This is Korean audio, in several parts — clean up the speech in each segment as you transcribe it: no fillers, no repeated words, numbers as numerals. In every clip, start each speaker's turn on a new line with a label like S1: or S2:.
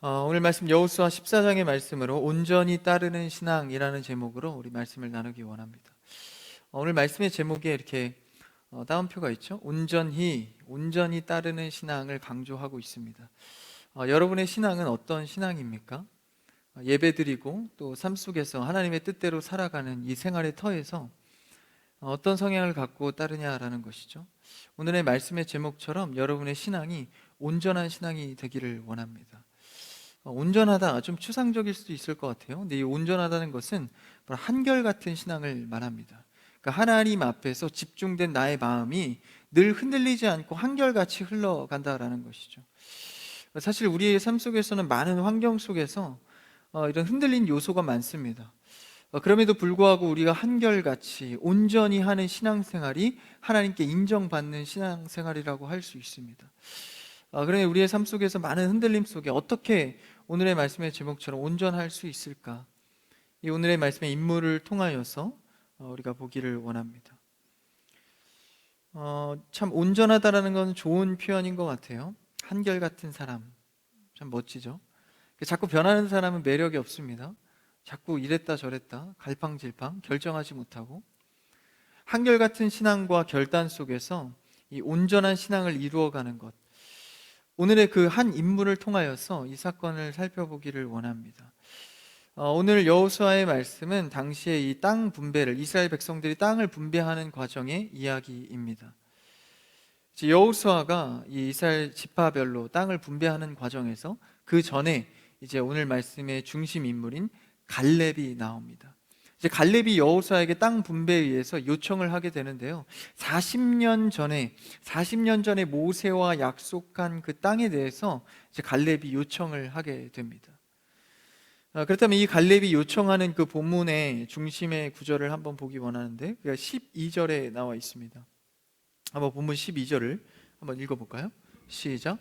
S1: 오늘 말씀 여호수아 14장의 말씀으로 온전히 따르는 신앙이라는 제목으로 우리 말씀을 나누기 원합니다. 오늘 말씀의 제목에 이렇게 따옴표가 있죠. 온전히 따르는 신앙을 강조하고 있습니다. 여러분의 신앙은 어떤 신앙입니까? 예배드리고 또 삶 속에서 하나님의 뜻대로 살아가는 이 생활의 터에서 어떤 성향을 갖고 따르냐라는 것이죠. 오늘의 말씀의 제목처럼 여러분의 신앙이 온전한 신앙이 되기를 원합니다. 온전하다, 좀 추상적일 수도 있을 것 같아요. 근데 이 온전하다는 것은 바로 한결같은 신앙을 말합니다. 그러니까 하나님 앞에서 집중된 나의 마음이 늘 흔들리지 않고 한결같이 흘러간다라는 것이죠. 사실 우리의 삶 속에서는 많은 환경 속에서 이런 흔들린 요소가 많습니다. 그럼에도 불구하고 우리가 한결같이 온전히 하는 신앙생활이 하나님께 인정받는 신앙생활이라고 할 수 있습니다. 그러니 우리의 삶 속에서 많은 흔들림 속에 어떻게 오늘의 말씀의 제목처럼 온전할 수 있을까? 이 오늘의 말씀의 인물을 통하여서 우리가 보기를 원합니다. 참 온전하다라는 건 좋은 표현인 것 같아요. 한결같은 사람, 참 멋지죠? 자꾸 변하는 사람은 매력이 없습니다. 자꾸 이랬다 저랬다 갈팡질팡 결정하지 못하고, 한결같은 신앙과 결단 속에서 이 온전한 신앙을 이루어가는 것, 오늘의 그 한 인물을 통하여서 이 사건을 살펴보기를 원합니다. 오늘 여호수아의 말씀은 당시에 이 땅 분배를, 이스라엘 백성들이 땅을 분배하는 과정의 이야기입니다. 여호수아가 이 이스라엘 지파별로 땅을 분배하는 과정에서 그 전에 이제 오늘 말씀의 중심 인물인 갈렙이 나옵니다. 이제 갈렙이 여호수아에게 땅 분배에 의해서 요청을 하게 되는데요. 40년 전에 모세와 약속한 그 땅에 대해서 이제 갈렙이 요청을 하게 됩니다. 그렇다면 이 갈렙이 요청하는 그 본문의 중심의 구절을 한번 보기 원하는데, 그가 12절에 나와 있습니다. 한번 본문 12절을 한번 읽어볼까요? 시작.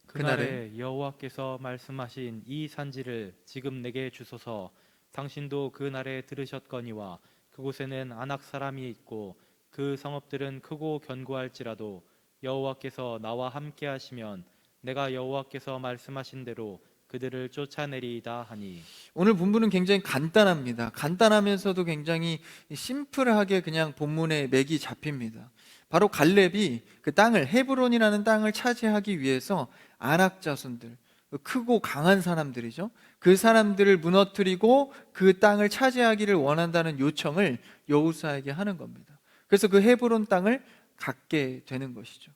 S2: 그날에 여호와께서 말씀하신 이 산지를 지금 내게 주소서. 당신도 그 날에 들으셨거니와 그곳에는 아낙 사람이 있고 그 성읍들은 크고 견고할지라도 여호와께서 나와 함께 하시면 내가 여호와께서 말씀하신 대로 그들을 쫓아내리이다 하니.
S1: 오늘 본문은 굉장히 간단합니다. 간단하면서도 굉장히 심플하게 그냥 본문에 맥이 잡힙니다. 바로 갈렙이 그 땅을, 헤브론이라는 땅을 차지하기 위해서 아낙 자손들, 크고 강한 사람들이죠. 그 사람들을 무너뜨리고 그 땅을 차지하기를 원한다는 요청을 여호수아에게 하는 겁니다. 그래서 그 헤브론 땅을 갖게 되는 것이죠.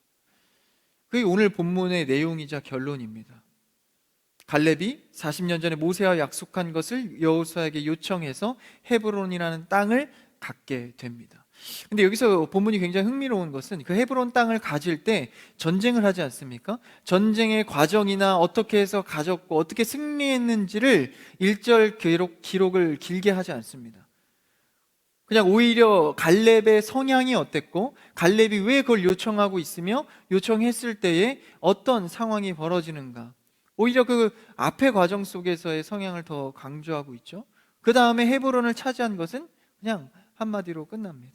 S1: 그게 오늘 본문의 내용이자 결론입니다. 갈렙이 40년 전에 모세와 약속한 것을 여호수아에게 요청해서 헤브론이라는 땅을 갖게 됩니다. 근데 여기서 본문이 굉장히 흥미로운 것은 그 헤브론 땅을 가질 때 전쟁을 하지 않습니까? 전쟁의 과정이나 어떻게 해서 가졌고 어떻게 승리했는지를 일절 기록을 길게 하지 않습니다. 그냥 오히려 갈렙의 성향이 어땠고, 갈렙이 왜 그걸 요청하고 있으며 요청했을 때에 어떤 상황이 벌어지는가, 오히려 그 앞의 과정 속에서의 성향을 더 강조하고 있죠. 그 다음에 헤브론을 차지한 것은 그냥 한마디로 끝납니다.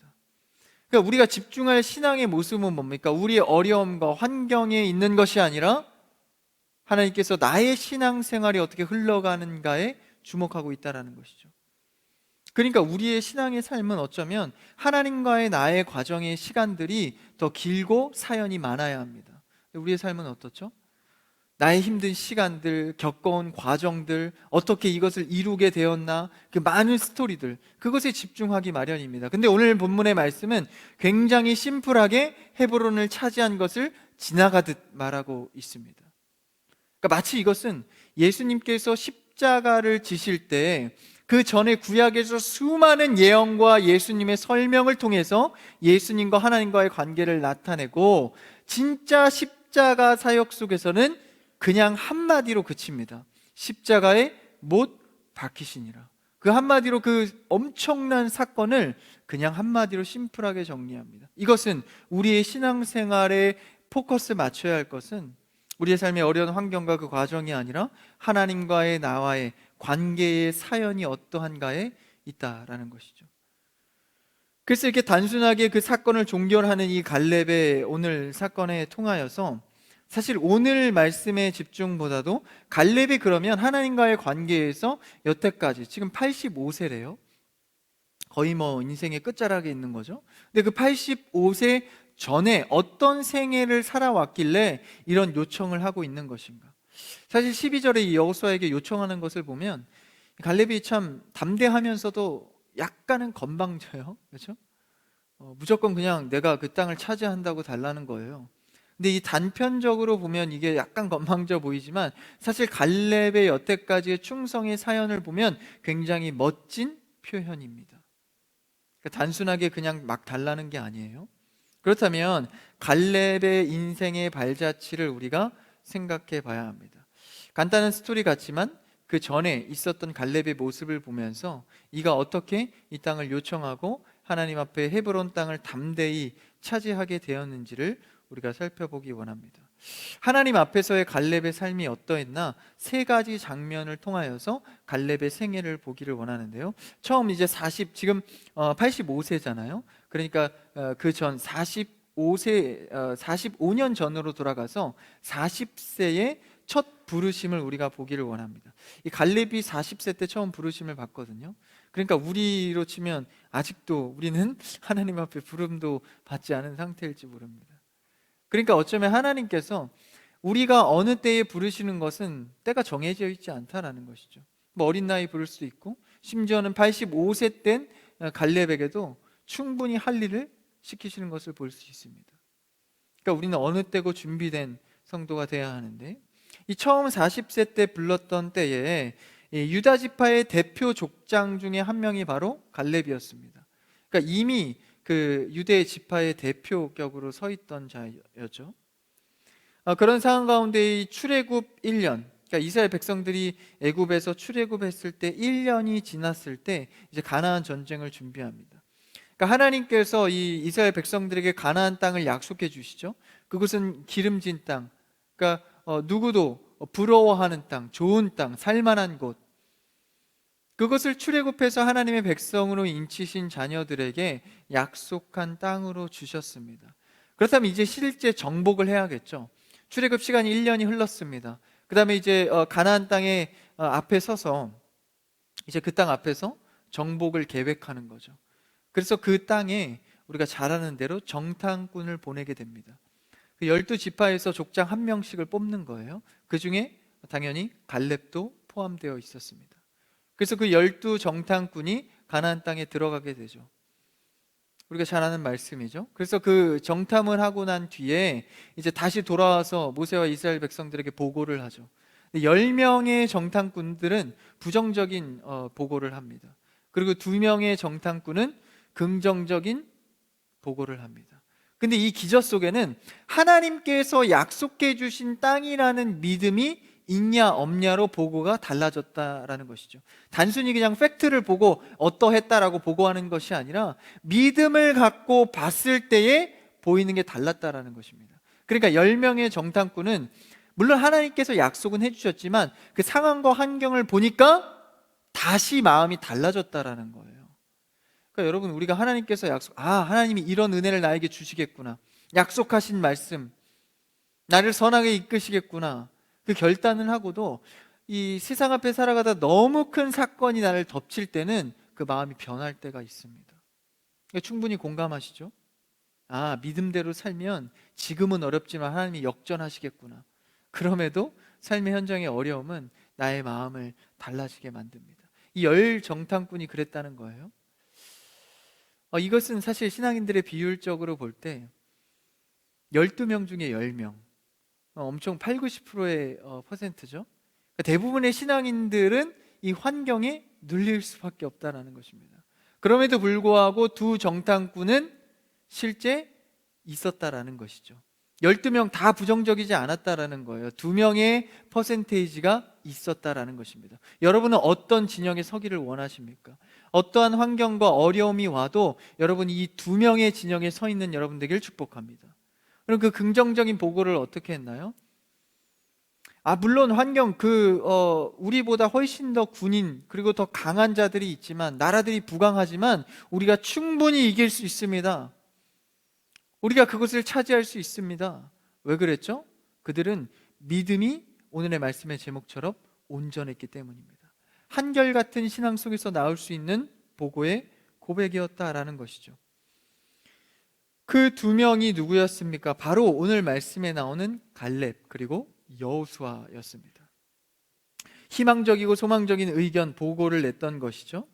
S1: 그러니까 우리가 집중할 신앙의 모습은 뭡니까? 우리의 어려움과 환경에 있는 것이 아니라 하나님께서 나의 신앙생활이 어떻게 흘러가는가에 주목하고 있다는 것이죠. 그러니까 우리의 신앙의 삶은 어쩌면 하나님과의 나의 과정의 시간들이 더 길고 사연이 많아야 합니다. 우리의 삶은 어떻죠? 나의 힘든 시간들, 겪어온 과정들, 어떻게 이것을 이루게 되었나, 그 많은 스토리들, 그것에 집중하기 마련입니다. 근데 오늘 본문의 말씀은 굉장히 심플하게 헤브론을 차지한 것을 지나가듯 말하고 있습니다. 그러니까 마치 이것은 예수님께서 십자가를 지실 때 그 전에 구약에서 수많은 예언과 예수님의 설명을 통해서 예수님과 하나님과의 관계를 나타내고, 진짜 십자가 사역 속에서는 그냥 한마디로 그칩니다. 십자가에 못 박히시니라. 그 한마디로 그 엄청난 사건을 그냥 한마디로 심플하게 정리합니다. 이것은 우리의 신앙생활에 포커스 맞춰야 할 것은 우리의 삶의 어려운 환경과 그 과정이 아니라 하나님과의 나와의 관계의 사연이 어떠한가에 있다라는 것이죠. 그래서 이렇게 단순하게 그 사건을 종결하는 이 갈렙의 오늘 사건에 통하여서 사실 오늘 말씀의 집중보다도 갈렙이 그러면 하나님과의 관계에서 여태까지 지금 85세래요. 거의 뭐 인생의 끝자락에 있는 거죠. 근데 그 85세 전에 어떤 생애를 살아왔길래 이런 요청을 하고 있는 것인가? 사실 12절에 이 여호수아에게 요청하는 것을 보면 갈렙이 참 담대하면서도 약간은 건방져요. 그렇죠? 무조건 그냥 내가 그 땅을 차지한다고 달라는 거예요. 근데 이 단편적으로 보면 이게 약간 건방져 보이지만 사실 갈렙의 여태까지의 충성의 사연을 보면 굉장히 멋진 표현입니다. 그러니까 단순하게 그냥 막 달라는 게 아니에요. 그렇다면 갈렙의 인생의 발자취를 우리가 생각해 봐야 합니다. 간단한 스토리 같지만 그 전에 있었던 갈렙의 모습을 보면서 이가 어떻게 이 땅을 요청하고 하나님 앞에 헤브론 땅을 담대히 차지하게 되었는지를 우리가 살펴보기 원합니다. 하나님 앞에서의 갈렙의 삶이 어떠했나 세 가지 장면을 통하여서 갈렙의 생애를 보기를 원하는데요. 처음 이제 지금 85세잖아요. 그러니까 그 전 45년 전으로 돌아가서 40세의 첫 부르심을 우리가 보기를 원합니다. 이 갈렙이 40세 때 처음 부르심을 받거든요. 그러니까 우리로 치면 아직도 우리는 하나님 앞에 부름도 받지 않은 상태일지 모릅니다. 그러니까 어쩌면 하나님께서 우리가 어느 때에 부르시는 것은 때가 정해져 있지 않다라는 것이죠. 뭐 어린 나이 부를 수도 있고 심지어는 85세 된 갈렙에게도 충분히 할 일을 시키시는 것을 볼 수 있습니다. 그러니까 우리는 어느 때고 준비된 성도가 돼야 하는데 이 처음 40세 때 불렀던 때에 유다 지파의 대표 족장 중에 한 명이 바로 갈렙이었습니다. 그러니까 이미 그 유대 지파의 대표격으로 서 있던 자였죠. 그런 상황 가운데 이 출애굽 1년, 그러니까 이스라엘 백성들이 애굽에서 출애굽했을 때 1년이 지났을 때 이제 가나안 전쟁을 준비합니다. 그러니까 하나님께서 이 이스라엘 백성들에게 가나안 땅을 약속해 주시죠. 그것은 기름진 땅, 그러니까 누구도 부러워하는 땅, 좋은 땅, 살만한 곳. 그것을 출애굽해서 하나님의 백성으로 인치신 자녀들에게 약속한 땅으로 주셨습니다. 그렇다면 이제 실제 정복을 해야겠죠. 출애굽 시간이 1년이 흘렀습니다. 그 다음에 이제 가나안 땅의 앞에 서서 이제 그 땅 앞에서 정복을 계획하는 거죠. 그래서 그 땅에 우리가 잘 아는 대로 정탐꾼을 보내게 됩니다. 그 12지파에서 족장 한 명씩을 뽑는 거예요. 그 중에 당연히 갈렙도 포함되어 있었습니다. 그래서 그 12정탐꾼이 가나안 땅에 들어가게 되죠. 우리가 잘 아는 말씀이죠. 그래서 그 정탐을 하고 난 뒤에 이제 다시 돌아와서 모세와 이스라엘 백성들에게 보고를 하죠. 10명의 정탐꾼들은 부정적인 보고를 합니다. 그리고 2명의 정탐꾼은 긍정적인 보고를 합니다. 근데 이 기저 속에는 하나님께서 약속해 주신 땅이라는 믿음이 있냐 없냐로 보고가 달라졌다라는 것이죠. 단순히 그냥 팩트를 보고 어떠했다라고 보고하는 것이 아니라 믿음을 갖고 봤을 때에 보이는 게 달랐다라는 것입니다. 그러니까 10명의 정탐꾼은 물론 하나님께서 약속은 해주셨지만 그 상황과 환경을 보니까 다시 마음이 달라졌다라는 거예요. 그러니까 여러분, 우리가 하나님께서 하나님이 이런 은혜를 나에게 주시겠구나, 약속하신 말씀, 나를 선하게 이끄시겠구나, 그 결단을 하고도 이 세상 앞에 살아가다 너무 큰 사건이 나를 덮칠 때는 그 마음이 변할 때가 있습니다. 그러니까 충분히 공감하시죠? 믿음대로 살면 지금은 어렵지만 하나님이 역전하시겠구나. 그럼에도 삶의 현장의 어려움은 나의 마음을 달라지게 만듭니다. 이 10정탐꾼이 그랬다는 거예요. 이것은 사실 신앙인들의 비율적으로 볼 때 12명 중에 10명, 엄청 80~90%의 퍼센트죠. 그러니까 대부분의 신앙인들은 이 환경에 눌릴 수밖에 없다는 것입니다. 그럼에도 불구하고 2정탐꾼은 실제 있었다라는 것이죠. 12명 다 부정적이지 않았다라는 거예요. 2명의 퍼센테이지가 있었다라는 것입니다. 여러분은 어떤 진영에 서기를 원하십니까? 어떠한 환경과 어려움이 와도 여러분이 이 2명의 진영에 서 있는 여러분 되기를 축복합니다. 그럼 그 긍정적인 보고를 어떻게 했나요? 물론 환경, 우리보다 훨씬 더 군인 그리고 더 강한 자들이 있지만, 나라들이 부강하지만 우리가 충분히 이길 수 있습니다. 우리가 그것을 차지할 수 있습니다. 왜 그랬죠? 그들은 믿음이 오늘의 말씀의 제목처럼 온전했기 때문입니다. 한결같은 신앙 속에서 나올 수 있는 보고의 고백이었다라는 것이죠. 그 두 명이 누구였습니까? 바로 오늘 말씀에 나오는 갈렙 그리고 여호수아였습니다. 희망적이고 소망적인 의견, 보고를 냈던 것이죠.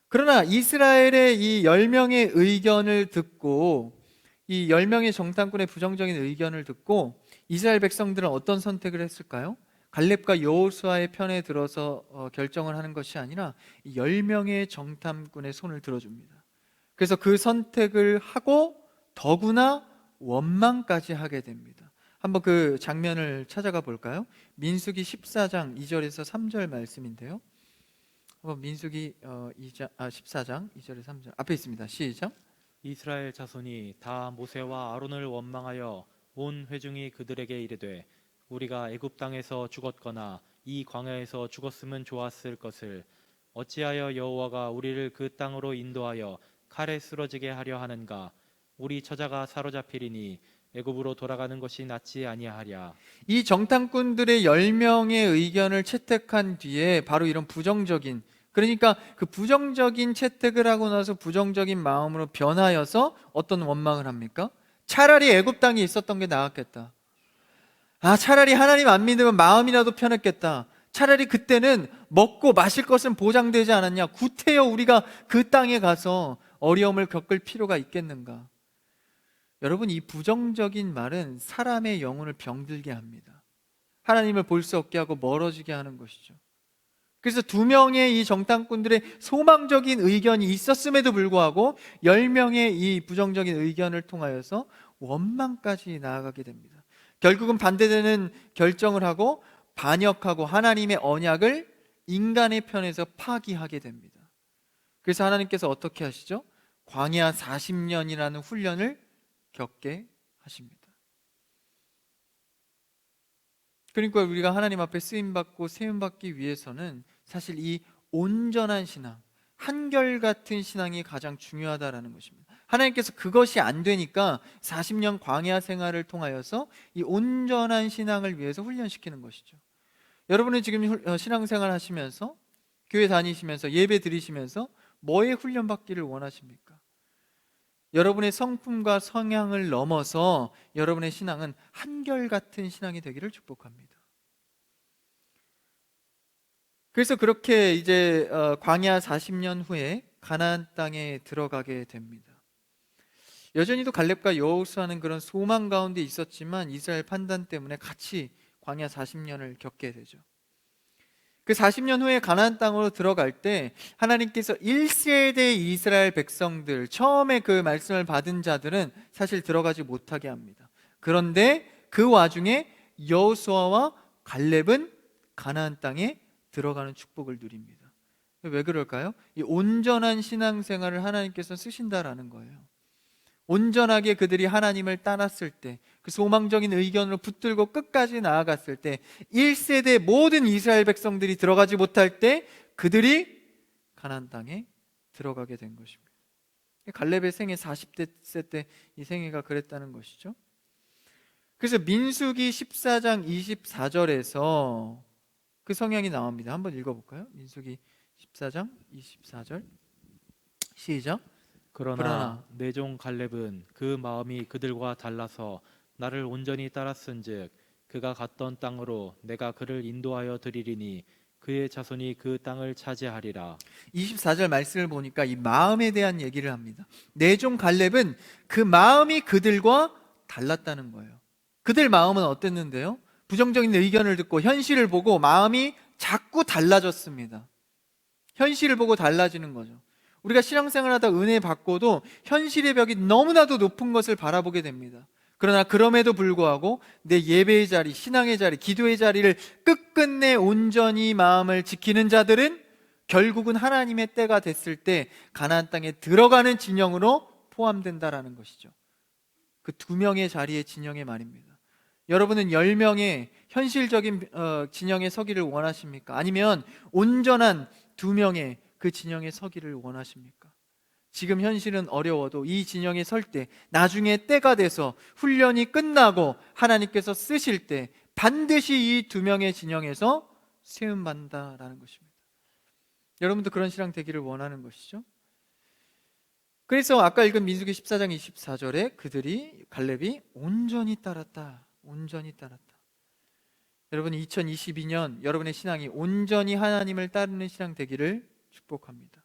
S1: 그러나 이스라엘의 이 10명의 의견을 듣고, 이 10명의 정탐꾼의 부정적인 의견을 듣고 이스라엘 백성들은 어떤 선택을 했을까요? 갈렙과 여호수아의 편에 들어서 결정을 하는 것이 아니라 10명의 정탐꾼의 손을 들어줍니다. 그래서 그 선택을 하고 더구나 원망까지 하게 됩니다. 한번 그 장면을 찾아가 볼까요? 민수기 14장 2절에서 3절 말씀인데요. 한번 민수기 14장 2절에서 3절 앞에 있습니다. 시작.
S2: 이스라엘 자손이 다 모세와 아론을 원망하여 온 회중이 그들에게 이르되 우리가 애굽 땅에서 죽었거나 이 광야에서 죽었으면 좋았을 것을 어찌하여 여호와가 우리를 그 땅으로 인도하여 칼에 쓰러지게 하려 하는가? 우리 처자가 사로잡히리니 애굽으로 돌아가는 것이 낫지 아니하랴.
S1: 이 정탐꾼들의 10명의 의견을 채택한 뒤에 바로 이런 부정적인, 그러니까 그 부정적인 채택을 하고 나서 부정적인 마음으로 변하여서 어떤 원망을 합니까? 차라리 애굽 땅에 있었던 게 나았겠다. 차라리 하나님 안 믿으면 마음이라도 편했겠다. 차라리 그때는 먹고 마실 것은 보장되지 않았냐. 구태여 우리가 그 땅에 가서 어려움을 겪을 필요가 있겠는가. 여러분, 이 부정적인 말은 사람의 영혼을 병들게 합니다. 하나님을 볼 수 없게 하고 멀어지게 하는 것이죠. 그래서 2명의 이 정탐꾼들의 소망적인 의견이 있었음에도 불구하고 10명의 이 부정적인 의견을 통하여서 원망까지 나아가게 됩니다. 결국은 반대되는 결정을 하고 반역하고 하나님의 언약을 인간의 편에서 파기하게 됩니다. 그래서 하나님께서 어떻게 하시죠? 광야 40년이라는 훈련을 겪게 하십니다. 그러니까 우리가 하나님 앞에 쓰임받고 세움받기 위해서는 사실 이 온전한 신앙, 한결같은 신앙이 가장 중요하다라는 것입니다. 하나님께서 그것이 안 되니까 40년 광야 생활을 통하여서 이 온전한 신앙을 위해서 훈련시키는 것이죠. 여러분은 지금 신앙생활 하시면서, 교회 다니시면서, 예배 드리시면서 뭐에 훈련받기를 원하십니까? 여러분의 성품과 성향을 넘어서 여러분의 신앙은 한결같은 신앙이 되기를 축복합니다. 그래서 그렇게 이제 광야 40년 후에 가나안 땅에 들어가게 됩니다. 여전히도 갈렙과 여호수아는 그런 소망 가운데 있었지만 이스라엘 판단 때문에 같이 광야 40년을 겪게 되죠. 그 40년 후에 가나안 땅으로 들어갈 때 하나님께서 1세대 이스라엘 백성들, 처음에 그 말씀을 받은 자들은 사실 들어가지 못하게 합니다. 그런데 그 와중에 여호수아와 갈렙은 가나안 땅에 들어가는 축복을 누립니다. 왜 그럴까요? 이 온전한 신앙생활을 하나님께서 쓰신다라는 거예요. 온전하게 그들이 하나님을 따랐을 때, 그 소망적인 의견으로 붙들고 끝까지 나아갔을 때, 1세대 모든 이스라엘 백성들이 들어가지 못할 때 그들이 가나안 땅에 들어가게 된 것입니다. 갈렙의 생애 40대 때 이 생애가 그랬다는 것이죠. 그래서 민수기 14장 24절에서 그 성향이 나옵니다. 한번 읽어볼까요? 민수기 14장 24절 시작.
S2: 그러나 내 종 갈렙은 그 마음이 그들과 달라서 나를 온전히 따랐은즉 그가 갔던 땅으로 내가 그를 인도하여 드리리니 그의 자손이 그 땅을 차지하리라.
S1: 24절 말씀을 보니까 이 마음에 대한 얘기를 합니다. 내 종 갈렙은 그 마음이 그들과 달랐다는 거예요. 그들 마음은 어땠는데요? 부정적인 의견을 듣고 현실을 보고 마음이 자꾸 달라졌습니다. 현실을 보고 달라지는 거죠. 우리가 신앙생활하다 은혜 받고도 현실의 벽이 너무나도 높은 것을 바라보게 됩니다. 그러나 그럼에도 불구하고 내 예배의 자리, 신앙의 자리, 기도의 자리를 끝끝내 온전히 마음을 지키는 자들은 결국은 하나님의 때가 됐을 때 가나안 땅에 들어가는 진영으로 포함된다라는 것이죠. 그 2명의 자리의 진영의 말입니다. 여러분은 10명의 현실적인 진영에 서기를 원하십니까? 아니면 온전한 2명의 그 진영에 서기를 원하십니까? 지금 현실은 어려워도 이 진영에 설 때, 나중에 때가 돼서 훈련이 끝나고 하나님께서 쓰실 때 반드시 이 두 명의 진영에서 세움받는다라는 것입니다. 여러분도 그런 신앙 되기를 원하는 것이죠. 그래서 아까 읽은 민수기 14장 24절에 그들이 갈렙이 온전히 따랐다. 온전히 따랐다. 여러분 2022년 여러분의 신앙이 온전히 하나님을 따르는 신앙 되기를 축복합니다.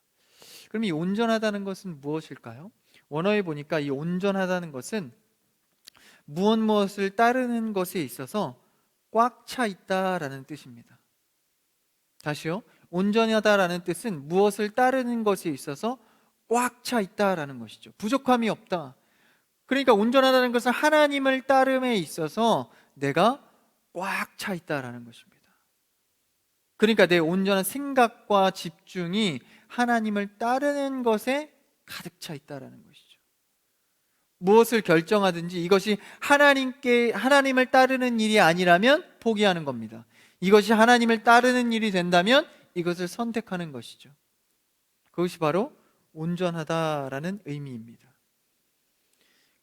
S1: 그럼 이 온전하다는 것은 무엇일까요? 원어에 보니까 이 온전하다는 것은 무엇을 따르는 것에 있어서 꽉 차 있다라는 뜻입니다. 다시요. 온전하다라는 뜻은 무엇을 따르는 것에 있어서 꽉 차 있다라는 것이죠. 부족함이 없다. 그러니까 온전하다는 것은 하나님을 따름에 있어서 내가 꽉 차 있다라는 것입니다. 그러니까 내 온전한 생각과 집중이 하나님을 따르는 것에 가득 차 있다라는 것이죠. 무엇을 결정하든지 이것이 하나님을 따르는 일이 아니라면 포기하는 겁니다. 이것이 하나님을 따르는 일이 된다면 이것을 선택하는 것이죠. 그것이 바로 온전하다라는 의미입니다.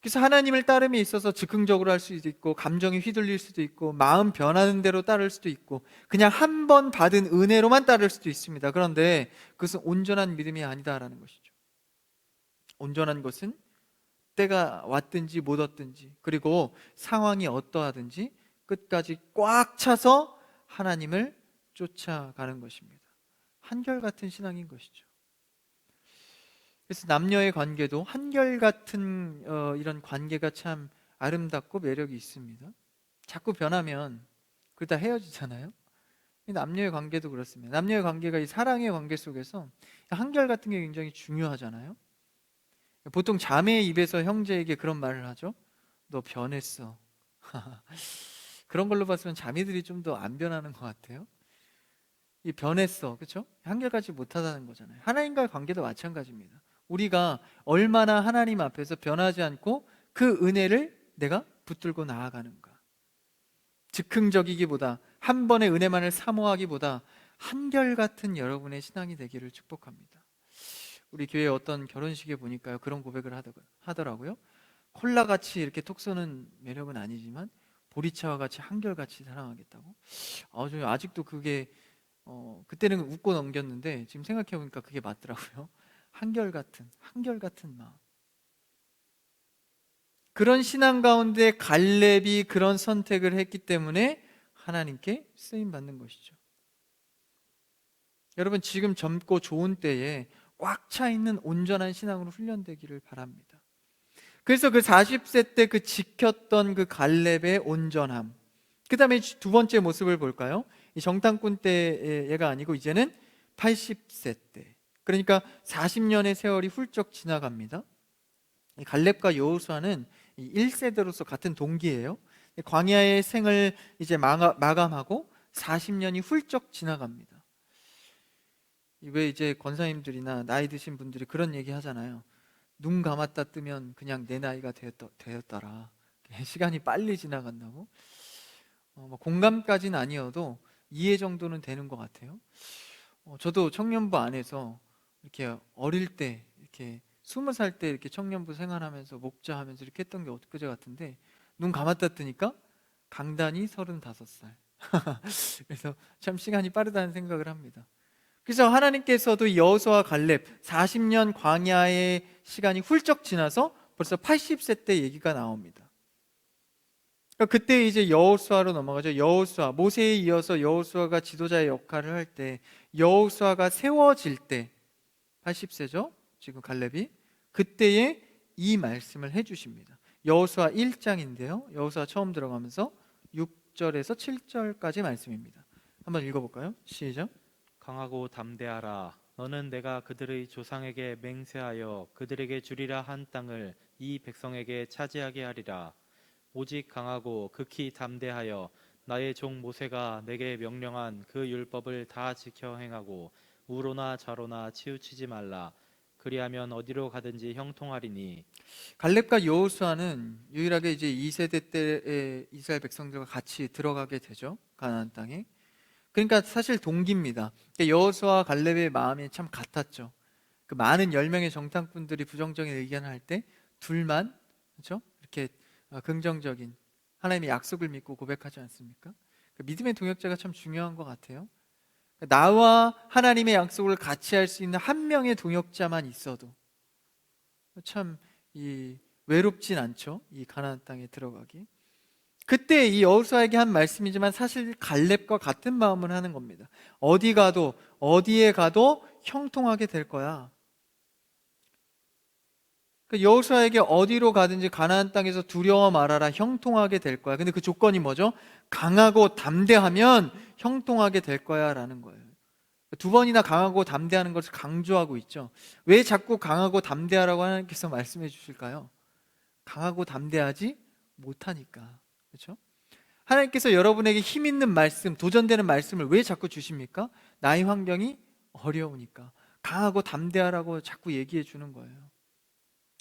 S1: 그래서 하나님을 따름에 있어서 즉흥적으로 할 수도 있고, 감정이 휘둘릴 수도 있고, 마음 변하는 대로 따를 수도 있고, 그냥 한 번 받은 은혜로만 따를 수도 있습니다. 그런데 그것은 온전한 믿음이 아니다라는 것이죠. 온전한 것은 때가 왔든지 못 왔든지, 그리고 상황이 어떠하든지 끝까지 꽉 차서 하나님을 쫓아가는 것입니다. 한결같은 신앙인 것이죠. 그래서 남녀의 관계도 한결같은 이런 관계가 참 아름답고 매력이 있습니다. 자꾸 변하면 그러다 헤어지잖아요. 남녀의 관계도 그렇습니다. 남녀의 관계가 이 사랑의 관계 속에서 한결같은 게 굉장히 중요하잖아요. 보통 자매의 입에서 형제에게 그런 말을 하죠. 너 변했어. 그런 걸로 봤으면 자매들이 좀 더 안 변하는 것 같아요. 이 변했어, 그렇죠? 한결같이 못하다는 거잖아요. 하나님과의 관계도 마찬가지입니다. 우리가 얼마나 하나님 앞에서 변하지 않고 그 은혜를 내가 붙들고 나아가는가. 즉흥적이기보다, 한 번의 은혜만을 사모하기보다 한결같은 여러분의 신앙이 되기를 축복합니다. 우리 교회 어떤 결혼식에 보니까요, 그런 고백을 하더라고요. 콜라같이 이렇게 톡 쏘는 매력은 아니지만 보리차와 같이 한결같이 사랑하겠다고. 저 아직도 그게 그때는 웃고 넘겼는데 지금 생각해보니까 그게 맞더라고요. 한결같은 마음. 그런 신앙 가운데 갈렙이 그런 선택을 했기 때문에 하나님께 쓰임 받는 것이죠. 여러분 지금 젊고 좋은 때에 꽉 차 있는 온전한 신앙으로 훈련되기를 바랍니다. 그래서 그 40세 때 그 지켰던 그 갈렙의 온전함, 그 다음에 두 번째 모습을 볼까요? 이 정탐꾼 때 얘가 아니고 이제는 80세 때, 그러니까 40년의 세월이 훌쩍 지나갑니다. 갈렙과 여호수아는 1세대로서 같은 동기예요. 광야의 생을 이제 마감하고 40년이 훌쩍 지나갑니다. 왜 이제 권사님들이나 나이 드신 분들이 그런 얘기 하잖아요. 눈 감았다 뜨면 그냥 내 나이가 되었더라. 시간이 빨리 지나간다고. 공감까지는 아니어도 이해 정도는 되는 것 같아요. 저도 청년부 안에서 이렇게 어릴 때, 이렇게 20살 때 이렇게 청년부 생활하면서 목자하면서 이렇게 했던 게 엊그제 같은데, 눈 감았다 뜨니까 강단이 35살. 그래서 참 시간이 빠르다는 생각을 합니다. 그래서 하나님께서도 여호수아 갈렙 40년 광야의 시간이 훌쩍 지나서 벌써 80세 때 얘기가 나옵니다. 그러니까 그때 이제 여호수아로 넘어가죠. 여호수아, 모세에 이어서 여호수아가 지도자의 역할을 할 때, 여호수아가 세워질 때 80세죠. 지금 갈렙이 그때에 이 말씀을 해주십니다. 여호수아 1장인데요. 여호수아 처음 들어가면서 6절에서 7절까지 말씀입니다. 한번 읽어볼까요? 시작.
S2: 강하고 담대하라. 너는 내가 그들의 조상에게 맹세하여 그들에게 주리라 한 땅을 이 백성에게 차지하게 하리라. 오직 강하고 극히 담대하여 나의 종 모세가 내게 명령한 그 율법을 다 지켜 행하고 우로나 좌로나 치우치지 말라. 그리하면 어디로 가든지 형통하리니.
S1: 갈렙과 여호수아는 유일하게 이제 2세대 때의 이스라엘 백성들과 같이 들어가게 되죠. 가나안 땅에. 그러니까 사실 동기입니다. 여호수아와 갈렙의 마음이 참 같았죠. 그 많은 10명의 정탐꾼들이 부정적인 의견을 할 때 둘만, 그렇죠? 이렇게 긍정적인 하나님의 약속을 믿고 고백하지 않습니까? 그 믿음의 동역자가 참 중요한 것 같아요. 나와 하나님의 약속을 같이 할 수 있는 한 명의 동역자만 있어도 참 외롭진 않죠. 이 가나안 땅에 들어가기. 그때 이 여호수아에게 한 말씀이지만 사실 갈렙과 같은 마음을 하는 겁니다. 어디에 가도 형통하게 될 거야. 여호수아에게 어디로 가든지 가나안 땅에서 두려워 말아라, 형통하게 될 거야. 근데 그 조건이 뭐죠? 강하고 담대하면 형통하게 될 거야 라는 거예요. 두 번이나 강하고 담대하는 것을 강조하고 있죠. 왜 자꾸 강하고 담대하라고 하나님께서 말씀해 주실까요? 강하고 담대하지 못하니까. 그렇죠? 하나님께서 여러분에게 힘 있는 말씀, 도전되는 말씀을 왜 자꾸 주십니까? 나의 환경이 어려우니까. 강하고 담대하라고 자꾸 얘기해 주는 거예요.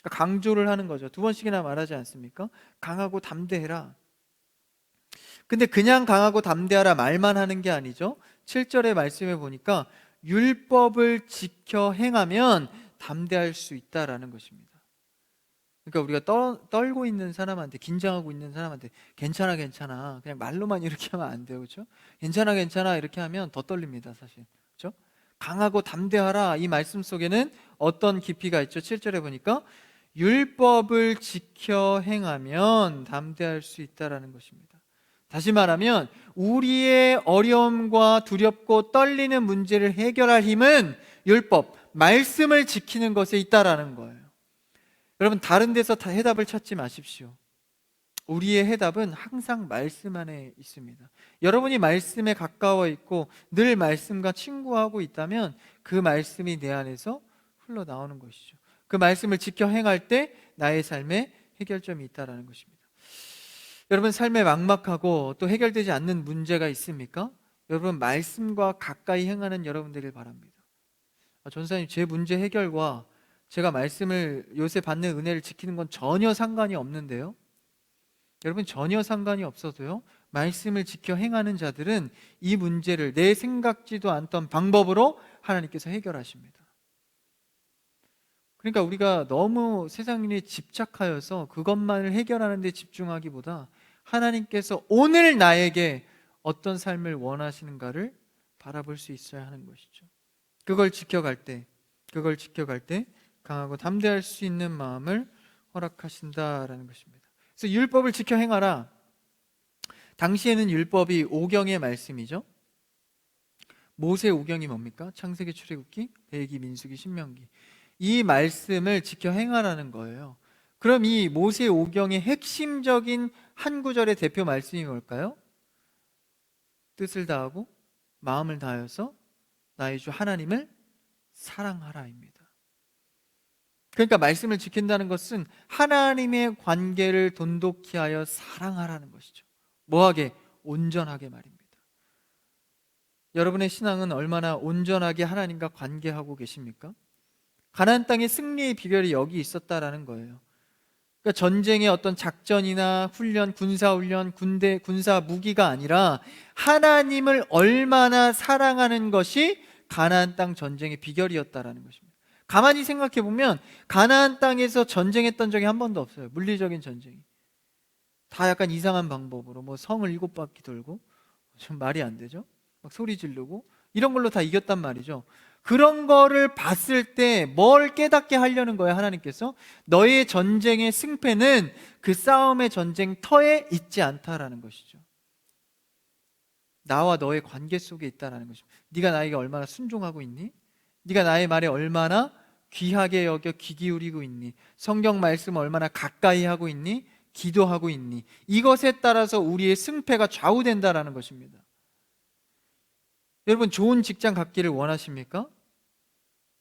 S1: 그러니까 강조를 하는 거죠. 두 번씩이나 말하지 않습니까? 강하고 담대해라. 근데 그냥 강하고 담대하라 말만 하는 게 아니죠. 7절의 말씀에 보니까 율법을 지켜 행하면 담대할 수 있다라는 것입니다. 그러니까 우리가 떨고 있는 사람한테, 긴장하고 있는 사람한테 괜찮아 괜찮아 그냥 말로만 이렇게 하면 안 돼요. 그렇죠? 괜찮아 괜찮아 이렇게 하면 더 떨립니다, 사실. 그렇죠? 강하고 담대하라, 이 말씀 속에는 어떤 깊이가 있죠? 7절에 보니까 율법을 지켜 행하면 담대할 수 있다라는 것입니다. 다시 말하면 우리의 어려움과 두렵고 떨리는 문제를 해결할 힘은 율법, 말씀을 지키는 것에 있다라는 거예요. 여러분, 다른 데서 다 해답을 찾지 마십시오. 우리의 해답은 항상 말씀 안에 있습니다. 여러분이 말씀에 가까워 있고 늘 말씀과 친구하고 있다면 그 말씀이 내 안에서 흘러나오는 것이죠. 그 말씀을 지켜 행할 때 나의 삶에 해결점이 있다는 것입니다. 여러분, 삶에 막막하고 또 해결되지 않는 문제가 있습니까? 여러분, 말씀과 가까이 행하는 여러분들을 바랍니다. 전사님, 제 문제 해결과 제가 말씀을 요새 받는 은혜를 지키는 건 전혀 상관이 없는데요. 여러분, 전혀 상관이 없어도요, 말씀을 지켜 행하는 자들은 이 문제를 내 생각지도 않던 방법으로 하나님께서 해결하십니다. 그러니까 우리가 너무 세상 일에 집착하여서 그것만을 해결하는 데 집중하기보다 하나님께서 오늘 나에게 어떤 삶을 원하시는가를 바라볼 수 있어야 하는 것이죠. 그걸 지켜갈 때 강하고 담대할 수 있는 마음을 허락하신다라는 것입니다. 그래서 율법을 지켜 행하라. 당시에는 율법이 오경의 말씀이죠. 모세 오경이 뭡니까? 창세기, 출애굽기, 레위기, 민수기, 신명기. 이 말씀을 지켜 행하라는 거예요. 그럼 이 모세 오경의 핵심적인 한 구절의 대표 말씀이 뭘까요? 뜻을 다하고 마음을 다하여서 나의 주 하나님을 사랑하라입니다. 그러니까 말씀을 지킨다는 것은 하나님의 관계를 돈독히 하여 사랑하라는 것이죠. 뭐하게? 온전하게 말입니다. 여러분의 신앙은 얼마나 온전하게 하나님과 관계하고 계십니까? 가나안 땅의 승리의 비결이 여기 있었다라는 거예요. 그러니까 전쟁의 어떤 작전이나 훈련, 군사훈련, 군사 무기가 아니라 하나님을 얼마나 사랑하는 것이 가나안 땅 전쟁의 비결이었다라는 것입니다. 가만히 생각해 보면 가나안 땅에서 전쟁했던 적이 한 번도 없어요. 물리적인 전쟁이. 다 약간 이상한 방법으로 뭐 성을 7바퀴 돌고, 좀 말이 안 되죠? 막 소리 지르고 이런 걸로 다 이겼단 말이죠. 그런 거를 봤을 때 뭘 깨닫게 하려는 거예요, 하나님께서? 너의 전쟁의 승패는 그 싸움의 전쟁터에 있지 않다라는 것이죠. 나와 너의 관계 속에 있다라는 것입니다. 네가 나에게 얼마나 순종하고 있니? 네가 나의 말에 얼마나 귀하게 여겨 귀 기울이고 있니? 성경 말씀 얼마나 가까이 하고 있니? 기도하고 있니? 이것에 따라서 우리의 승패가 좌우된다라는 것입니다. 여러분, 좋은 직장 갖기를 원하십니까?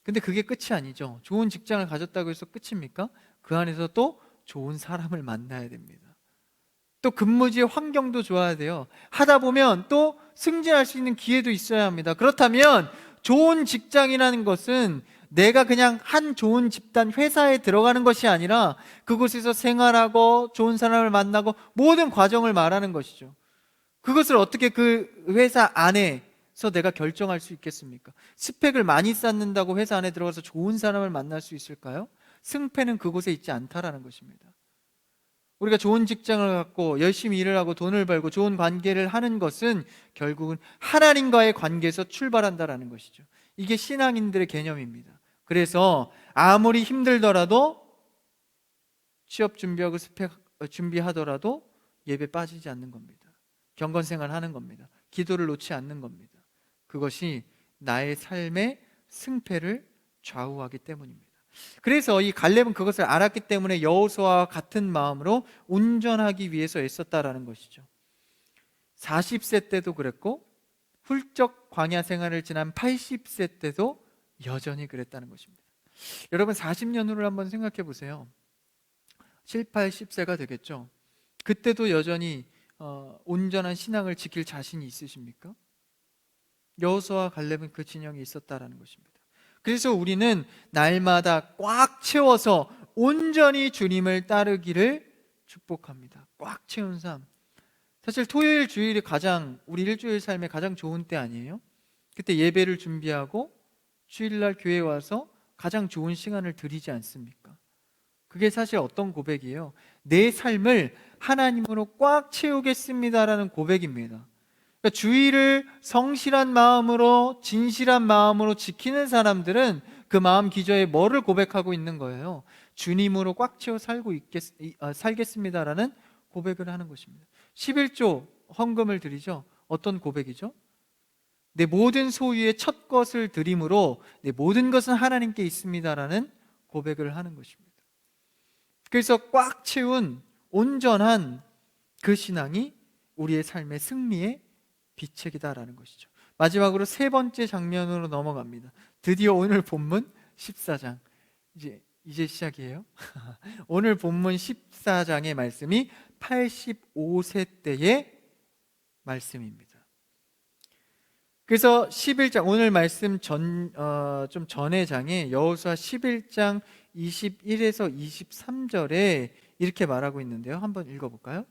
S1: 근데 그게 끝이 아니죠. 좋은 직장을 가졌다고 해서 끝입니까? 그 안에서 또 좋은 사람을 만나야 됩니다. 또 근무지의 환경도 좋아야 돼요. 하다 보면 또 승진할 수 있는 기회도 있어야 합니다. 그렇다면 좋은 직장이라는 것은 내가 그냥 한 좋은 집단 회사에 들어가는 것이 아니라 그곳에서 생활하고 좋은 사람을 만나고 모든 과정을 말하는 것이죠. 그것을 어떻게 그 회사 안에 안에서 내가 결정할 수 있겠습니까? 스펙을 많이 쌓는다고 회사 안에 들어가서 좋은 사람을 만날 수 있을까요? 승패는 그곳에 있지 않다라는 것입니다. 우리가 좋은 직장을 갖고 열심히 일을 하고 돈을 벌고 좋은 관계를 하는 것은 결국은 하나님과의 관계에서 출발한다라는 것이죠. 이게 신앙인들의 개념입니다. 그래서 아무리 힘들더라도 취업 준비하고 스펙 준비하더라도 예배 빠지지 않는 겁니다. 경건생활 하는 겁니다. 기도를 놓지 않는 겁니다. 그것이 나의 삶의 승패를 좌우하기 때문입니다. 그래서 이 갈렙은 그것을 알았기 때문에 여호수아와 같은 마음으로 운전하기 위해서 애썼다라는 것이죠. 40세 때도 그랬고 훌쩍 광야 생활을 지난 80세 때도 여전히 그랬다는 것입니다. 여러분 40년 후를 한번 생각해 보세요. 7, 80세가 되겠죠. 그때도 여전히 온전한 신앙을 지킬 자신이 있으십니까? 여호수아와 갈렙은 그 진영에 있었다라는 것입니다. 그래서 우리는 날마다 꽉 채워서 온전히 주님을 따르기를 축복합니다. 꽉 채운 삶. 사실 토요일 주일이 가장 우리 일주일 삶의 가장 좋은 때 아니에요? 그때 예배를 준비하고 주일날 교회에 와서 가장 좋은 시간을 드리지 않습니까? 그게 사실 어떤 고백이에요? 내 삶을 하나님으로 꽉 채우겠습니다라는 고백입니다. 그러니까 주일을 성실한 마음으로 진실한 마음으로 지키는 사람들은 그 마음 기저에 뭐를 고백하고 있는 거예요? 주님으로 꽉 채워 살겠습니다라는 고백을 하는 것입니다. 11조 헌금을 드리죠. 어떤 고백이죠? 내 모든 소유의 첫 것을 드림으로 내 모든 것은 하나님께 있습니다라는 고백을 하는 것입니다. 그래서 꽉 채운 온전한 그 신앙이 우리의 삶의 승리의 비책이다라는 것이죠. 마지막으로 세 번째 장면으로 넘어갑니다. 드디어 오늘 본문 14장 이제 시작이에요. 오늘 본문 14장의 말씀이 85세 때의 말씀입니다. 그래서 11장 오늘 말씀 좀 전의 장에 여호수아 11장 21에서 23절에 이렇게 말하고 있는데요. 한번 읽어볼까요?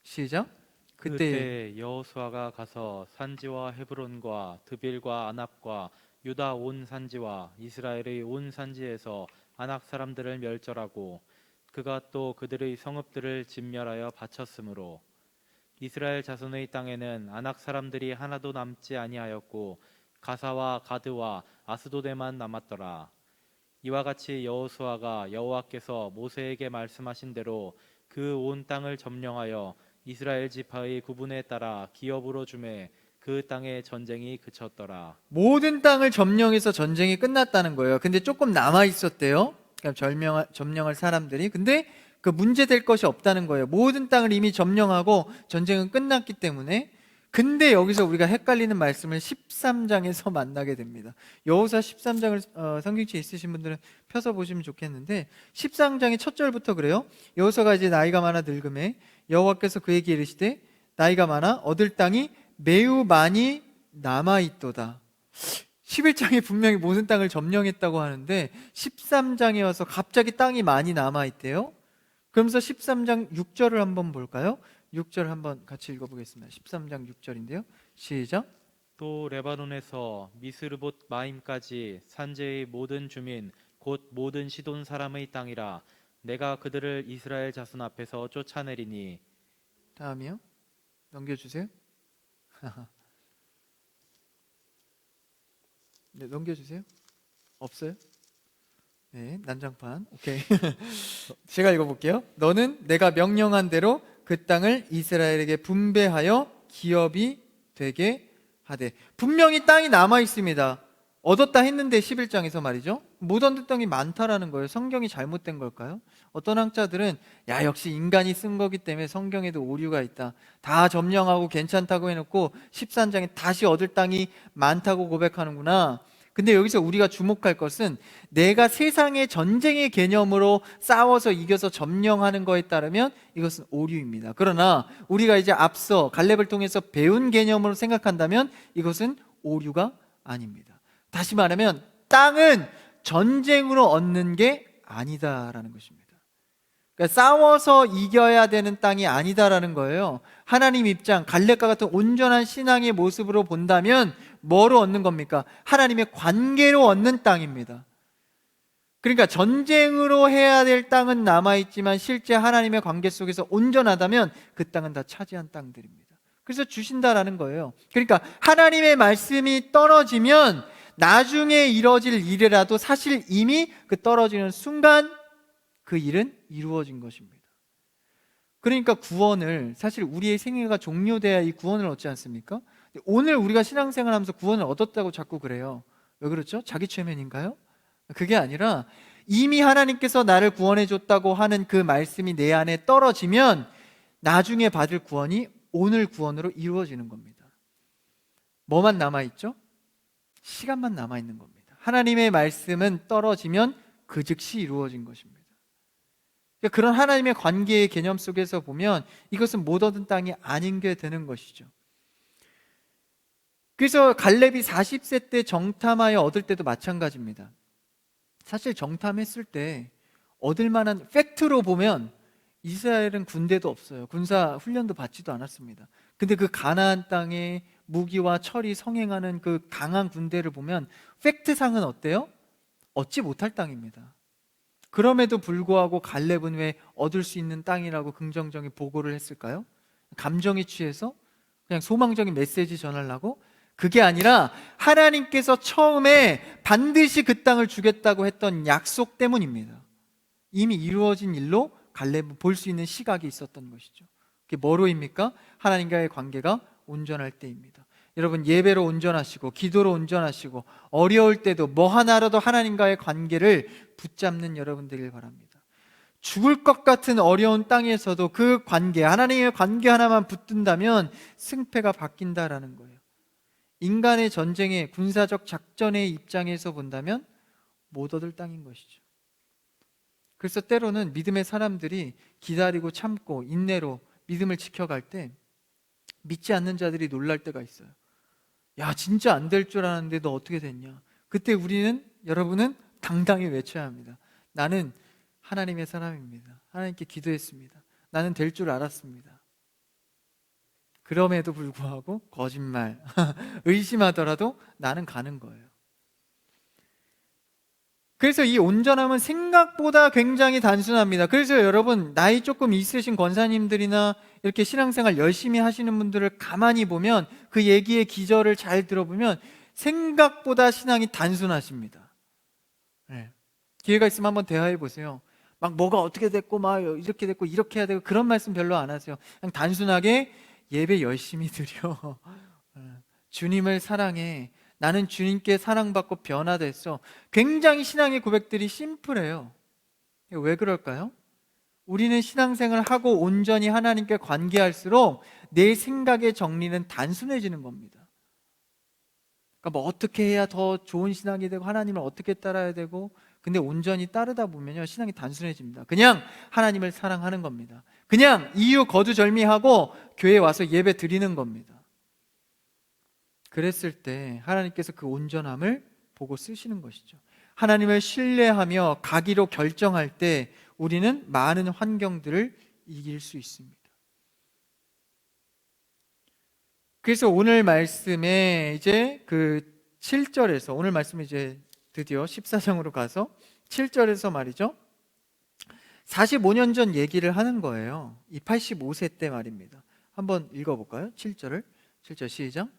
S1: 시작.
S2: 그때 여호수아가 가서 산지와 헤브론과 드빌과 아납과 유다 온 산지와 이스라엘의 온 산지에서 아낙 사람들을 멸절하고 그가 또 그들의 성읍들을 진멸하여 바쳤으므로 이스라엘 자손의 땅에는 아낙 사람들이 하나도 남지 아니하였고 가사와 가드와 아스도데만 남았더라. 이와 같이 여호수아가 여호와께서 모세에게 말씀하신 대로 그 온 땅을 점령하여 이스라엘 지파의 구분에 따라 기업으로 주매 그 땅의 전쟁이 그쳤더라.
S1: 모든 땅을 점령해서 전쟁이 끝났다는 거예요. 근데 조금 남아 있었대요. 그러니까 점령할 사람들이. 근데 그 문제될 것이 없다는 거예요. 모든 땅을 이미 점령하고 전쟁은 끝났기 때문에. 근데 여기서 우리가 헷갈리는 말씀을 13장에서 만나게 됩니다. 여호수아 13장을 성경책에 있으신 분들은 펴서 보시면 좋겠는데 13장의 첫 절부터 그래요. 여호수아가 이제 나이가 많아 늙음에 여호와께서 그에게 이르시되 나이가 많아 얻을 땅이 매우 많이 남아있도다. 11장에 분명히 모든 땅을 점령했다고 하는데 13장에 와서 갑자기 땅이 많이 남아있대요. 그러면서 13장 6절을 한번 볼까요? 6절 한번 같이 읽어보겠습니다. 13장 6절인데요. 시작.
S2: 또 레바논에서 미스르봇 마임까지 산지의 모든 주민 곧 모든 시돈 사람의 땅이라 내가 그들을 이스라엘 자손 앞에서 쫓아내리니.
S1: 다음이요. 넘겨주세요. 네, 넘겨주세요. 없어요? 네, 난장판. 오케이. 제가 읽어볼게요. 너는 내가 명령한 대로 그 땅을 이스라엘에게 분배하여 기업이 되게 하되. 분명히 땅이 남아 있습니다. 얻었다 했는데 11장에서 말이죠. 못 얻은 땅이 많다라는 거예요. 성경이 잘못된 걸까요? 어떤 학자들은 야 역시 인간이 쓴 거기 때문에 성경에도 오류가 있다. 다 점령하고 괜찮다고 해놓고 13장에 다시 얻을 땅이 많다고 고백하는구나. 근데 여기서 우리가 주목할 것은 내가 세상의 전쟁의 개념으로 싸워서 이겨서 점령하는 거에 따르면 이것은 오류입니다. 그러나 우리가 이제 앞서 갈렙을 통해서 배운 개념으로 생각한다면 이것은 오류가 아닙니다. 다시 말하면 땅은 전쟁으로 얻는 게 아니다라는 것입니다. 그러니까 싸워서 이겨야 되는 땅이 아니다라는 거예요. 하나님 입장, 갈렙과 같은 온전한 신앙의 모습으로 본다면 뭐로 얻는 겁니까? 하나님의 관계로 얻는 땅입니다. 그러니까 전쟁으로 해야 될 땅은 남아있지만 실제 하나님의 관계 속에서 온전하다면 그 땅은 다 차지한 땅들입니다. 그래서 주신다라는 거예요. 그러니까 하나님의 말씀이 떨어지면 나중에 이뤄질 일이라도 사실 이미 그 떨어지는 순간 그 일은 이루어진 것입니다. 그러니까 구원을, 사실 우리의 생애가 종료돼야 이 구원을 얻지 않습니까? 오늘 우리가 신앙생활 하면서 구원을 얻었다고 자꾸 그래요. 왜 그렇죠? 자기 최면인가요? 그게 아니라 이미 하나님께서 나를 구원해 줬다고 하는 그 말씀이 내 안에 떨어지면 나중에 받을 구원이 오늘 구원으로 이루어지는 겁니다. 뭐만 남아있죠? 시간만 남아있는 겁니다. 하나님의 말씀은 떨어지면 그 즉시 이루어진 것입니다. 그러니까 그런 하나님의 관계의 개념 속에서 보면 이것은 못 얻은 땅이 아닌 게 되는 것이죠. 그래서 갈렙이 40세 때 정탐하여 얻을 때도 마찬가지입니다. 사실 정탐했을 때 얻을 만한 팩트로 보면 이스라엘은 군대도 없어요. 군사 훈련도 받지도 않았습니다. 근데 그 가나안 땅에 무기와 철이 성행하는 그 강한 군대를 보면 팩트상은 어때요? 얻지 못할 땅입니다. 그럼에도 불구하고 갈렙은 왜 얻을 수 있는 땅이라고 긍정적인 보고를 했을까요? 감정에 취해서 그냥 소망적인 메시지 전하려고? 그게 아니라 하나님께서 처음에 반드시 그 땅을 주겠다고 했던 약속 때문입니다. 이미 이루어진 일로 갈렙은 볼 수 있는 시각이 있었던 것이죠. 그게 뭐로입니까? 하나님과의 관계가 온전할 때입니다. 여러분, 예배로 온전하시고 기도로 온전하시고 어려울 때도 뭐 하나라도 하나님과의 관계를 붙잡는 여러분들길 바랍니다. 죽을 것 같은 어려운 땅에서도 그 관계, 하나님의 관계 하나만 붙든다면 승패가 바뀐다라는 거예요. 인간의 전쟁의 군사적 작전의 입장에서 본다면 못 얻을 땅인 것이죠. 그래서 때로는 믿음의 사람들이 기다리고 참고 인내로 믿음을 지켜갈 때 믿지 않는 자들이 놀랄 때가 있어요. 야, 진짜 안 될 줄 알았는데 너 어떻게 됐냐? 그때 우리는, 여러분은 당당히 외쳐야 합니다. 나는 하나님의 사람입니다. 하나님께 기도했습니다. 나는 될 줄 알았습니다. 그럼에도 불구하고 거짓말, 의심하더라도 나는 가는 거예요. 그래서 이 온전함은 생각보다 굉장히 단순합니다. 그래서 여러분, 나이 조금 있으신 권사님들이나 이렇게 신앙생활 열심히 하시는 분들을 가만히 보면, 그 얘기의 기저를 잘 들어보면 생각보다 신앙이 단순하십니다. 네. 기회가 있으면 한번 대화해 보세요. 막 뭐가 어떻게 됐고 막 이렇게 됐고 이렇게 해야 되고 그런 말씀 별로 안 하세요. 그냥 단순하게 예배 열심히 드려. 주님을 사랑해. 나는 주님께 사랑받고 변화됐어. 굉장히 신앙의 고백들이 심플해요. 왜 그럴까요? 우리는 신앙생활을 하고 온전히 하나님께 관계할수록 내 생각의 정리는 단순해지는 겁니다. 그러니까 뭐 어떻게 해야 더 좋은 신앙이 되고 하나님을 어떻게 따라야 되고, 근데 온전히 따르다 보면요 신앙이 단순해집니다. 그냥 하나님을 사랑하는 겁니다. 그냥 이유 거두절미하고 교회에 와서 예배 드리는 겁니다. 그랬을 때 하나님께서 그 온전함을 보고 쓰시는 것이죠. 하나님을 신뢰하며 가기로 결정할 때 우리는 많은 환경들을 이길 수 있습니다. 그래서 오늘 말씀에 이제 그 7절에서, 오늘 말씀에 이제 드디어 14장으로 가서 7절에서 말이죠, 45년 전 얘기를 하는 거예요. 이 85세 때 말입니다. 한번 읽어볼까요? 7절 시작.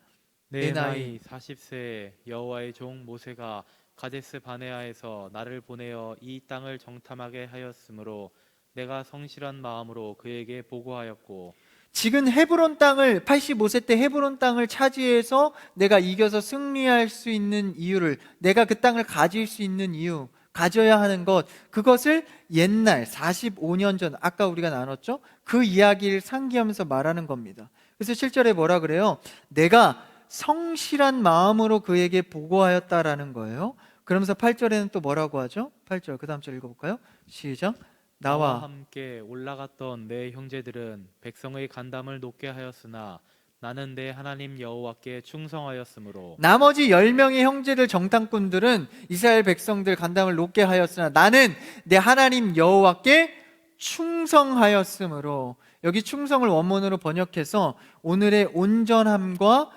S2: 내 나이 40세에 여호와의 종 모세가 가데스 바네아에서 나를 보내어 이 땅을 정탐하게 하였으므로 내가 성실한 마음으로 그에게 보고하였고,
S1: 지금 헤브론 땅을, 85세 때 헤브론 땅을 차지해서 내가 이겨서 승리할 수 있는 이유를, 내가 그 땅을 가질 수 있는 이유, 가져야 하는 것, 그것을 옛날 45년 전, 아까 우리가 나눴죠? 그 이야기를 상기하면서 말하는 겁니다. 그래서 7절에 뭐라 그래요? 내가 성실한 마음으로 그에게 보고하였다라는 거예요. 그러면서 8절에는 또 뭐라고 하죠? 8절, 그 다음 절 읽어볼까요? 시작.
S2: 나와 함께 올라갔던 내 형제들은 백성의 간담을 높게 하였으나 나는 내 하나님 여호와께 충성하였으므로,
S1: 나머지 10명의 형제들 정탐꾼들은 이스라엘 백성들 간담을 높게 하였으나 나는 내 하나님 여호와께 충성하였으므로, 여기 충성을 원문으로 번역해서 오늘의 온전함과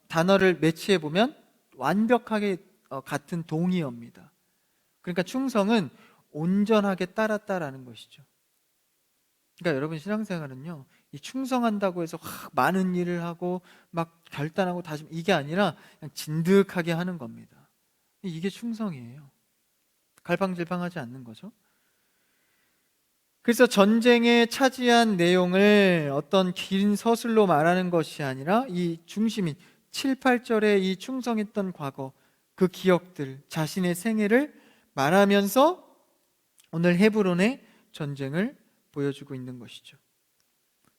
S1: 단어를 매치해 보면 완벽하게 같은 동의어입니다. 그러니까 충성은 온전하게 따랐다라는 것이죠. 그러니까 여러분 신앙생활은요, 이 충성한다고 해서 많은 일을 하고 막 결단하고 다짐, 이게 아니라 그냥 진득하게 하는 겁니다. 이게 충성이에요. 갈팡질팡하지 않는 거죠. 그래서 전쟁에 차지한 내용을 어떤 긴 서술로 말하는 것이 아니라 이 중심인 7, 8절에 이 충성했던 과거, 그 기억들, 자신의 생애를 말하면서 오늘 헤브론의 전쟁을 보여주고 있는 것이죠.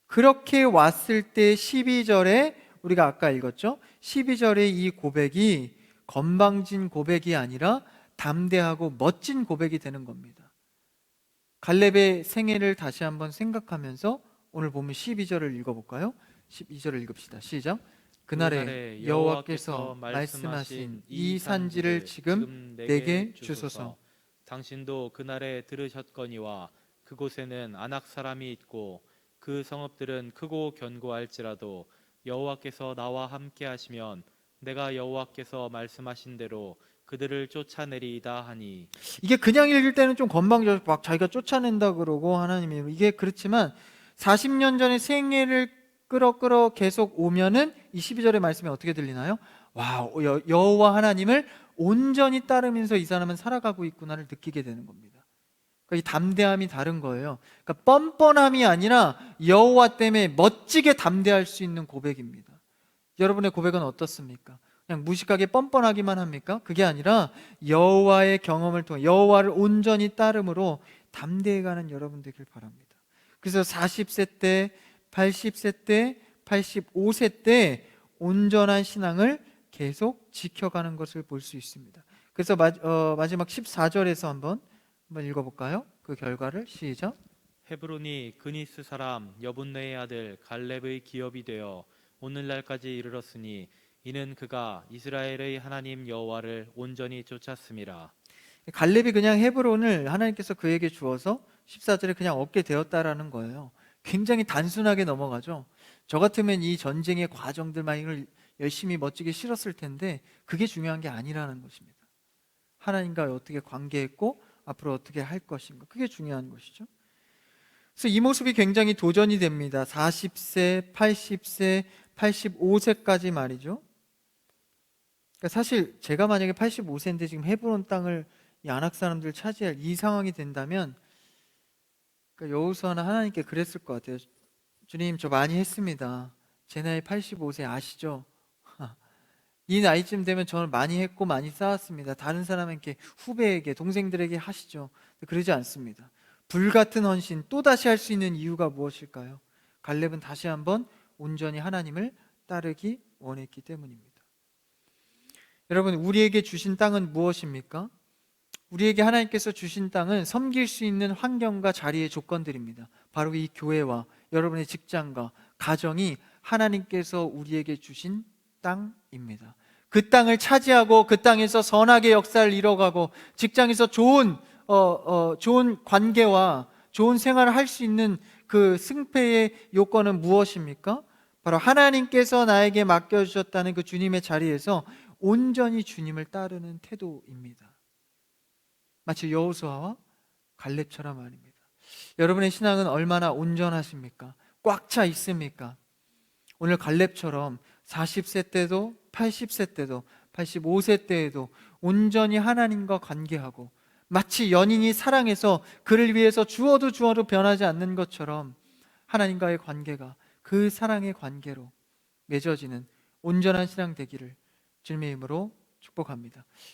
S1: 그렇게 왔을 때 12절에 우리가 아까 읽었죠? 12절의 이 고백이 건방진 고백이 아니라 담대하고 멋진 고백이 되는 겁니다. 갈렙의 생애를 다시 한번 생각하면서 오늘 보면 12절을 읽어볼까요? 12절을 읽읍시다. 시작. 그날에 여호와께서 말씀하신 이 산지를 지금 내게 주소서.
S2: 당신도 그날에 들으셨거니와 그곳에는 아낙 사람이 있고 그 성읍들은 크고 견고할지라도 여호와께서 나와 함께 하시면 내가 여호와께서 말씀하신 대로 그들을 쫓아내리이다 하니.
S1: 이게 그냥 읽을 때는 좀 건방져, 막 자기가 쫓아낸다 그러고 하나님이, 이게 그렇지만 40년 전에 생애를 끌어 계속 오면은 이 12절의 말씀이 어떻게 들리나요? 와, 여호와 하나님을 온전히 따르면서 이 사람은 살아가고 있구나를 느끼게 되는 겁니다. 그러니까 이 담대함이 다른 거예요. 그러니까 뻔뻔함이 아니라 여호와 때문에 멋지게 담대할 수 있는 고백입니다. 여러분의 고백은 어떻습니까? 그냥 무식하게 뻔뻔하기만 합니까? 그게 아니라 여호와의 경험을 통해 여호와를 온전히 따름으로 담대해가는 여러분 되길 바랍니다. 그래서 40세 때, 80세 때, 85세 때 온전한 신앙을 계속 지켜가는 것을 볼 수 있습니다. 그래서 마지막 14절에서 한번 읽어볼까요? 그 결과를 시작.
S2: 헤브론이 그니스 사람 여분네의 아들 갈렙의 기업이 되어 오늘날까지 이르렀으니 이는 그가 이스라엘의 하나님 여호와를 온전히 쫓았음이라.
S1: 갈렙이 그냥 헤브론을 하나님께서 그에게 주어서 14절에 그냥 얻게 되었다라는 거예요. 굉장히 단순하게 넘어가죠. 저 같으면 이 전쟁의 과정들만 이걸 열심히 멋지게 실었을 텐데 그게 중요한 게 아니라는 것입니다. 하나님과 어떻게 관계했고 앞으로 어떻게 할 것인가, 그게 중요한 것이죠. 그래서 이 모습이 굉장히 도전이 됩니다. 40세, 80세, 85세까지 말이죠. 그러니까 사실 제가 만약에 85세인데 지금 헤브론 땅을 이 아낙 사람들 차지할 이 상황이 된다면, 그러니까 여호수아는 하나님께 그랬을 것 같아요. 주님, 저 많이 했습니다. 제 나이 85세 아시죠? 이 나이쯤 되면 저는 많이 했고 많이 쌓았습니다. 다른 사람에게, 후배에게, 동생들에게 하시죠. 그러지 않습니다. 불같은 헌신 또다시 할 수 있는 이유가 무엇일까요? 갈렙은 다시 한번 온전히 하나님을 따르기 원했기 때문입니다. 여러분, 우리에게 주신 땅은 무엇입니까? 우리에게 하나님께서 주신 땅은 섬길 수 있는 환경과 자리의 조건들입니다. 바로 이 교회와 여러분의 직장과 가정이 하나님께서 우리에게 주신 땅입니다. 그 땅을 차지하고 그 땅에서 선하게 역사를 이뤄가고 직장에서 좋은 관계와 좋은 생활을 할 수 있는 그 승패의 요건은 무엇입니까? 바로 하나님께서 나에게 맡겨주셨다는 그 주님의 자리에서 온전히 주님을 따르는 태도입니다. 마치 여호수아와 갈렙처럼 말입니다. 여러분의 신앙은 얼마나 온전하십니까? 꽉 차 있습니까? 오늘 갈렙처럼 40세 때도 80세 때도 85세 때에도 온전히 하나님과 관계하고 마치 연인이 사랑해서 그를 위해서 주어도 변하지 않는 것처럼 하나님과의 관계가 그 사랑의 관계로 맺어지는 온전한 신앙 되기를 주님의 이름으로 축복합니다.